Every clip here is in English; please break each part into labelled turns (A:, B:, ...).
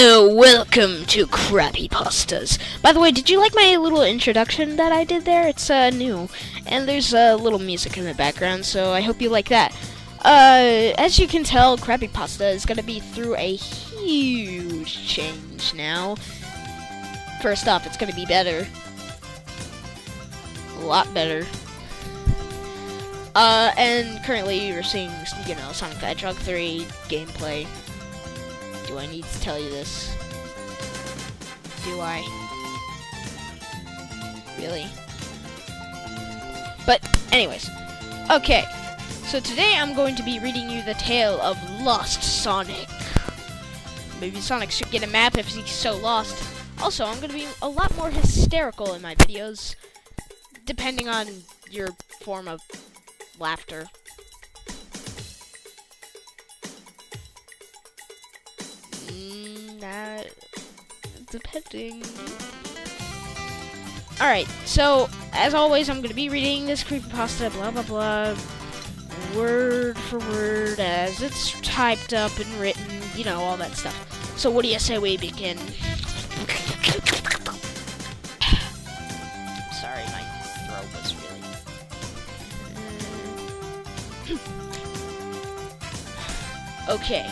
A: Hello, welcome to Crappypastas. By the way, did you like my little introduction that I did there? It's new, and there's a little music in the background, so I hope you like that. As you can tell, Crappypasta is gonna be through a huge change now. First off, it's gonna be better. A lot better. And currently you're seeing, Sonic the Hedgehog 3 gameplay. Do I need to tell you this? Do I? Really? But, anyways. Okay. So today I'm going to be reading you the tale of Lost Sonic. Maybe Sonic should get a map if he's so lost. Also, I'm going to be a lot more hysterical in my videos, depending on your form of laughter. Depending. Alright, so, as always, I'm going to be reading this creepypasta, blah blah blah, word for word, as it's typed up and written, you know, all that stuff. So what do you say we begin? Sorry, my throat was really... Okay.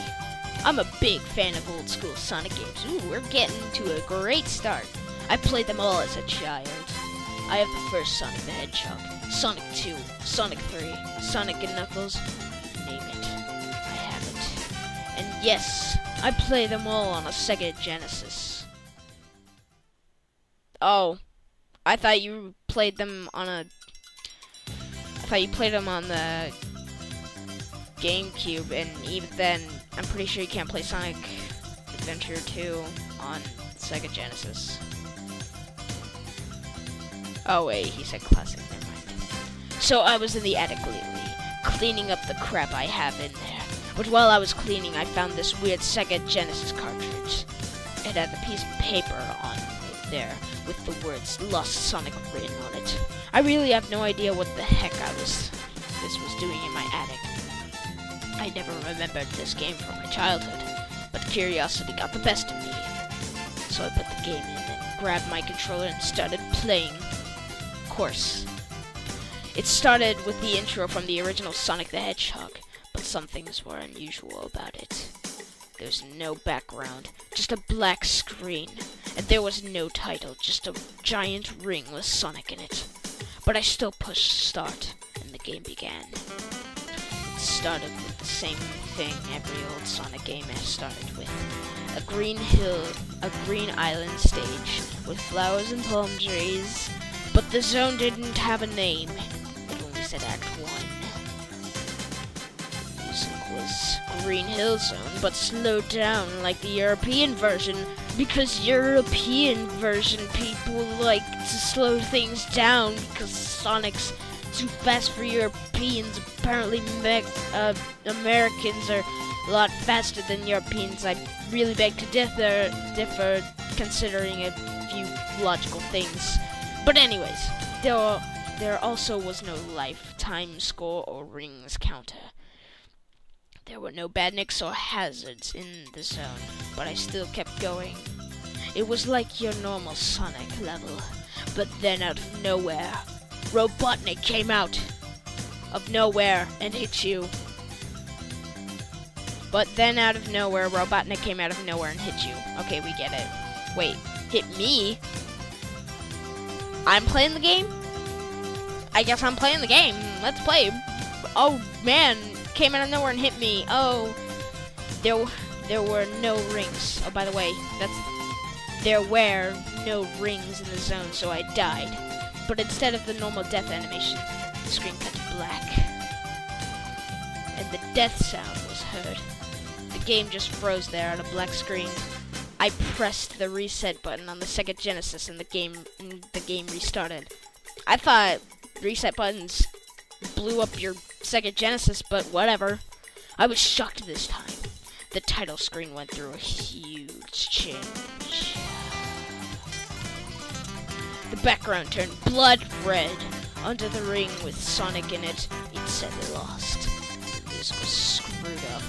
A: I'm a big fan of old school Sonic games. Ooh, we're getting to a great start. I played them all as a child. I have the first Sonic the Hedgehog, Sonic 2, Sonic 3, Sonic and Knuckles, name it. I have it. And yes, I play them all on a Sega Genesis. Oh, I thought you played them on a... I thought you played them on the GameCube, and even then, I'm pretty sure you can't play Sonic Adventure 2 on Sega Genesis. Oh wait, he said classic, never mind. So I was in the attic lately, cleaning up the crap I have in there. But while I was cleaning, I found this weird Sega Genesis cartridge. It had a piece of paper on it there, with the words Lost Sonic written on it. I really have no idea what the heck this was doing in my attic. I never remembered this game from my childhood, but curiosity got the best of me. So I put the game in and grabbed my controller and started playing. Of course. It started with the intro from the original Sonic the Hedgehog, but some things were unusual about it. There's no background, just a black screen, and there was no title, just a giant ring with Sonic in it. But I still pushed start, and the game began. Started with the same thing every old Sonic game has started with. A green island stage with flowers and palm trees, but the zone didn't have a name. It only said Act 1. The music was Green Hill Zone, but slowed down like the European version, because European version people like to slow things down because Sonic's too fast for Europeans. Apparently, Americans are a lot faster than Europeans. I really beg to differ considering a few logical things. But anyways, there also was no lifetime score or rings counter. There were no bad nicks or hazards in the zone, but I still kept going. It was like your normal Sonic level, but then out of nowhere, Robotnik came out of nowhere and hit you. But then out of nowhere, Robotnik came out of nowhere and hit you. Okay, we get it. Wait, hit me? I'm playing the game? I guess I'm playing the game. Let's play. Oh man, came out of nowhere and hit me. Oh, there were no rings. Oh, by the way, there were no rings in the zone, so I died. But instead of the normal death animation, the screen cut to black, and the death sound was heard. The game just froze there on a black screen. I pressed the reset button on the Sega Genesis, and the game restarted. I thought reset buttons blew up your Sega Genesis, but whatever. I was shocked this time. The title screen went through a huge change. The background turned blood red. Under the ring with Sonic in it, it said Lost. The music was screwed up.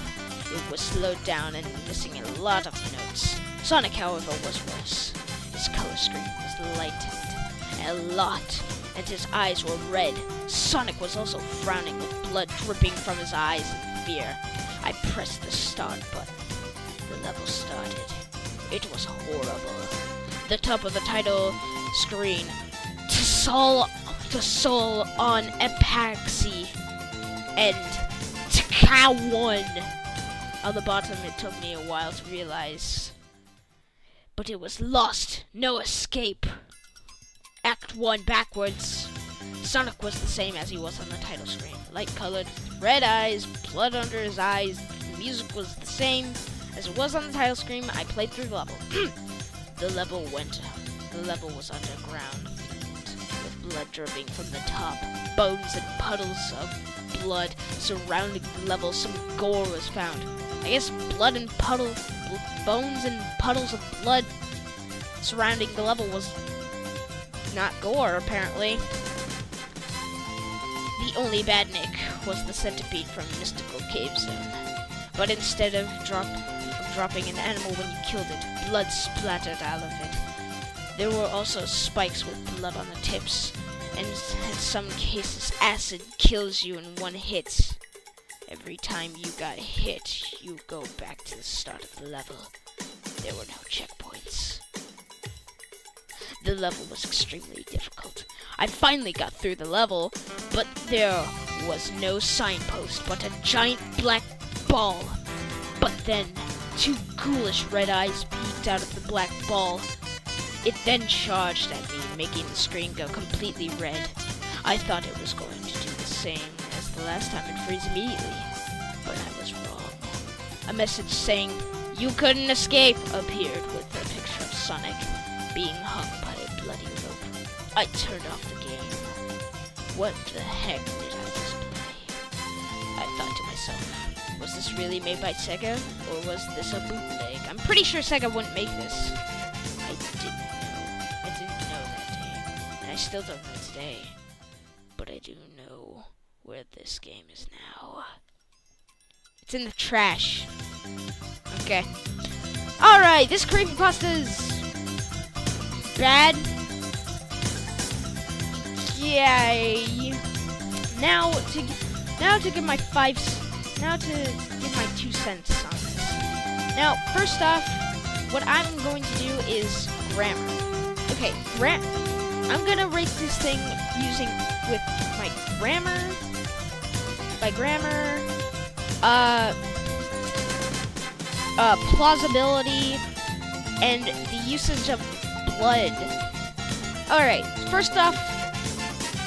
A: It was slowed down and missing a lot of notes. Sonic, however, was worse. His color screen was lightened a lot, and his eyes were red. Sonic was also frowning with blood dripping from his eyes in fear. I pressed the start button. The level started. It was horrible. The top of the title screen, to Soul on Epaxy and Tkawan. On the bottom, it took me a while to realize. But it was lost. No escape. Act 1 backwards. Sonic was the same as he was on the title screen. Light-colored, red eyes, blood under his eyes. The music was the same as it was on the title screen. I played through the level. The level was underground, with blood dripping from the top. Bones and puddles of blood surrounding the level. Some gore was found. I guess bones and puddles of blood surrounding the level was not gore, apparently. The only bad nick was the centipede from Mystical Cave Zone. But instead of dropping an animal when you killed it, blood splattered out of it. There were also spikes with blood on the tips, and in some cases, acid kills you in one hit. Every time you got hit, you go back to the start of the level. There were no checkpoints. The level was extremely difficult. I finally got through the level, but there was no signpost, but a giant black ball. But then, 2 ghoulish red eyes peeked out of the black ball. It then charged at me, making the screen go completely red. I thought it was going to do the same as the last time and freeze immediately, but I was wrong. A message saying, "You couldn't escape," appeared with a picture of Sonic being hung by a bloody rope. I turned off the game. What the heck did I just play? I thought to myself, was this really made by Sega, or was this a bootleg? I'm pretty sure Sega wouldn't make this. I didn't know that day, and I still don't know today. But I do know where this game is now. It's in the trash. Okay. Alright, this creepypasta's bad. Yay. Now to give my 2 cents on this. Now, first off, what I'm going to do is grammar. Okay, I'm gonna rate this thing with my grammar. By grammar, plausibility, and the usage of blood. Alright, first off,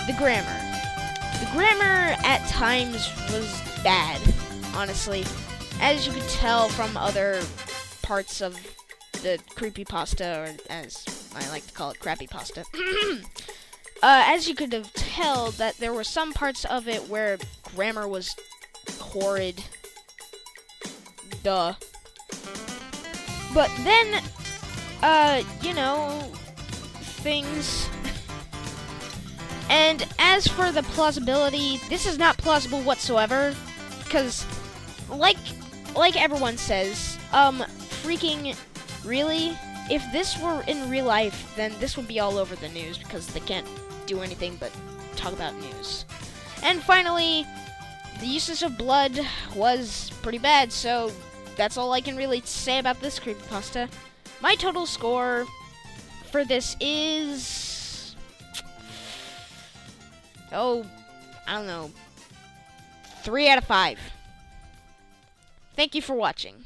A: the grammar. The grammar at times was bad, honestly. As you could tell from other parts of the creepypasta, or as I like to call it, Crappypasta. As you could have tell, that there were some parts of it where grammar was horrid. Duh. But then, things. And as for the plausibility, this is not plausible whatsoever, because, like everyone says, freaking, really? If this were in real life, then this would be all over the news, because they can't do anything but talk about news. And finally, the usage of blood was pretty bad, so that's all I can really say about this creepypasta. My total score for this is... I don't know. 3 out of 5. Thank you for watching.